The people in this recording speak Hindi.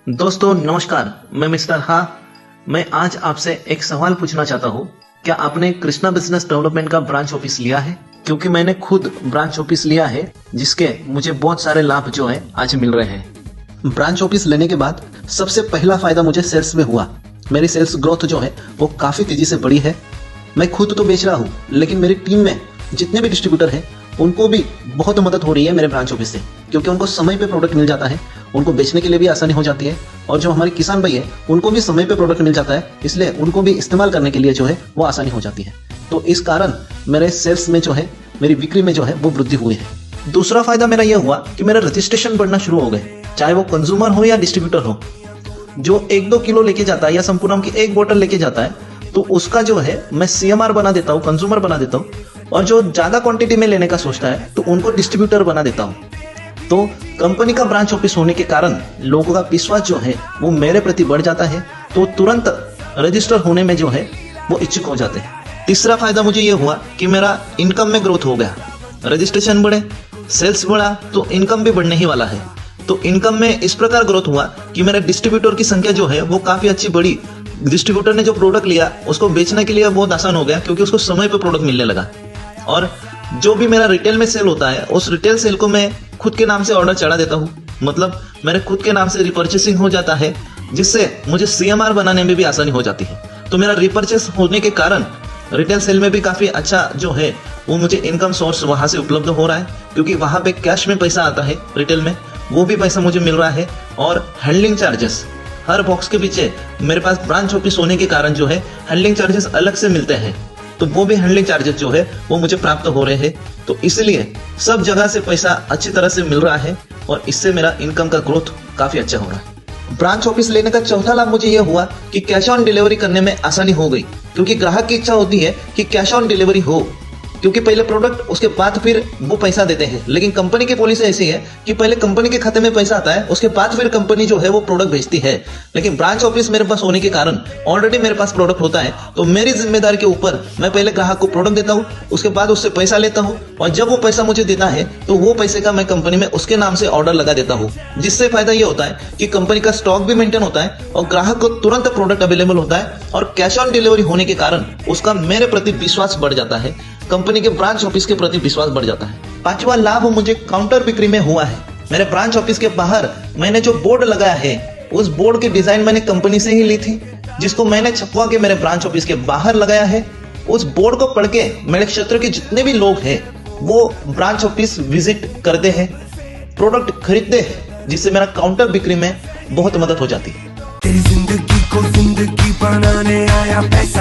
दोस्तों नमस्कार, मैं मिस्टर हा। मैं आज आपसे एक सवाल पूछना चाहता हूँ। क्या आपने कृष्णा बिजनेस डेवलपमेंट का ब्रांच ऑफिस लिया है? क्योंकि मैंने खुद ब्रांच ऑफिस लिया है, जिसके मुझे बहुत सारे लाभ जो है आज मिल रहे हैं। ब्रांच ऑफिस लेने के बाद सबसे पहला फायदा मुझे सेल्स में हुआ। मेरी सेल्स ग्रोथ जो है वो काफी तेजी से बढ़ी है। मैं खुद तो बेच रहा हूँ, लेकिन मेरी टीम में जितने भी डिस्ट्रीब्यूटर हैं उनको भी बहुत मदद हो रही है मेरे ब्रांच ऑफिस से, क्योंकि उनको समय पे प्रोडक्ट मिल जाता है, उनको बेचने के लिए भी आसानी हो जाती है। और जो हमारे किसान भाई है उनको भी समय पे प्रोडक्ट मिल जाता है, इसलिए उनको भी इस्तेमाल करने के लिए जो है वो आसानी हो जाती है। तो इस कारण मेरे सेल्स में जो है, मेरी बिक्री में जो है वो वृद्धि हुई है। दूसरा फायदा मेरा यह हुआ कि मेरा रजिस्ट्रेशन बढ़ना शुरू हो गए, चाहे वो कंज्यूमर हो या डिस्ट्रीब्यूटर हो। जो 1-2 किलो लेके जाता है या संपूर्णम की 1 बोतल लेके जाता है, तो उसका जो है मैं सीएमआर बना देता हूँ, कंज्यूमर बना देता हूँ। और जो ज्यादा क्वांटिटी में लेने का सोचता है तो उनको डिस्ट्रीब्यूटर बना देता हूँ। तो कंपनी का ब्रांच ऑफिस होने के कारण लोगों का विश्वास जो है वो मेरे प्रति बढ़ जाता है, तो तुरंत रजिस्टर होने में जो है वो इच्छुक हो जाते हैं। तीसरा फायदा मुझे ये हुआ कि मेरा इनकम में ग्रोथ हो गया। रजिस्ट्रेशन बढ़े, सेल्स बढ़ा, तो इनकम भी बढ़ने ही वाला है। तो इनकम में इस प्रकार ग्रोथ हुआ कि मेरे डिस्ट्रीब्यूटर की संख्या जो है वो काफी अच्छी बढ़ी। डिस्ट्रीब्यूटर ने जो प्रोडक्ट लिया उसको बेचने के लिए बहुत आसान हो गया, क्योंकि उसको समय पे प्रोडक्ट मिलने लगा। और जो भी मेरा रिटेल में सेल होता है, उस रिटेल सेल को मैं खुद के नाम से ऑर्डर चढ़ा देता हूँ। मतलब मेरे खुद के नाम से रिपर्चेसिंग हो जाता है, जिससे मुझे सीएमआर बनाने में भी आसानी हो जाती है। तो मेरा रिपर्चेस होने के कारण रिटेल सेल में भी काफी अच्छा जो है वो मुझे इनकम सोर्स वहां से उपलब्ध हो रहा है, क्योंकि वहां पे कैश में पैसा आता है रिटेल में, वो भी पैसा मुझे मिल रहा है। और हैंडलिंग चार्जेस, हर बॉक्स के पीछे मेरे पास ब्रांच ऑफिस होने के कारण जो है हैंडलिंग चार्जेस अलग से मिलते हैं, तो वो भी हैंडलिंग चार्जेस जो है वो मुझे प्राप्त हो रहे हैं। तो इसलिए सब जगह से पैसा अच्छी तरह से मिल रहा है और इससे मेरा इनकम का ग्रोथ काफी अच्छा हो रहा है। ब्रांच ऑफिस लेने का चौथा लाभ मुझे यह हुआ कि कैश ऑन डिलीवरी करने में आसानी हो गई, क्योंकि ग्राहक की इच्छा होती है कि कैश ऑन डिलीवरी हो, क्योंकि पहले प्रोडक्ट उसके बाद फिर वो पैसा देते हैं। लेकिन कंपनी की पॉलिसी ऐसी है कि पहले कंपनी के खाते में पैसा आता है, उसके बाद फिर कंपनी जो है वो प्रोडक्ट भेजती है। लेकिन ब्रांच ऑफिस मेरे पास होने के कारण ऑलरेडी मेरे पास प्रोडक्ट होता है, तो मेरी जिम्मेदारी के ऊपर मैं पहले ग्राहक को प्रोडक्ट देता हूँ, उसके बाद उससे पैसा लेता हूँ, और जब वो पैसा मुझे देता है तो वो पैसे का मैं कंपनी में उसके नाम से ऑर्डर लगा देता हूँ। जिससे फायदा ये होता है कि कंपनी का स्टॉक भी मेंटेन होता है और ग्राहक को तुरंत प्रोडक्ट अवेलेबल होता है, और कैश ऑन डिलीवरी होने के कारण उसका मेरे प्रति विश्वास बढ़ जाता है, कंपनी के ब्रांच ऑफिस के प्रति विश्वास बढ़ जाता है। पांचवा लाभ मुझे काउंटर बिक्री में हुआ है। मेरे ब्रांच ऑफिस के बाहर मैंने जो बोर्ड लगाया है, उस बोर्ड की डिजाइन मैंने कंपनी से ही ली थी, जिसको मैंने छपवा के मेरे ब्रांच ऑफिस के बाहर लगाया है। उस बोर्ड को पढ़ के मेरे क्षेत्र के जितने भी लोग हैं वो ब्रांच ऑफिस विजिट करते हैं, प्रोडक्ट खरीदते हैं, जिससे मेरा काउंटर बिक्री में बहुत मदद हो जाती है। तेरी जिंदगी को जिंदगी बनाने आया पैसा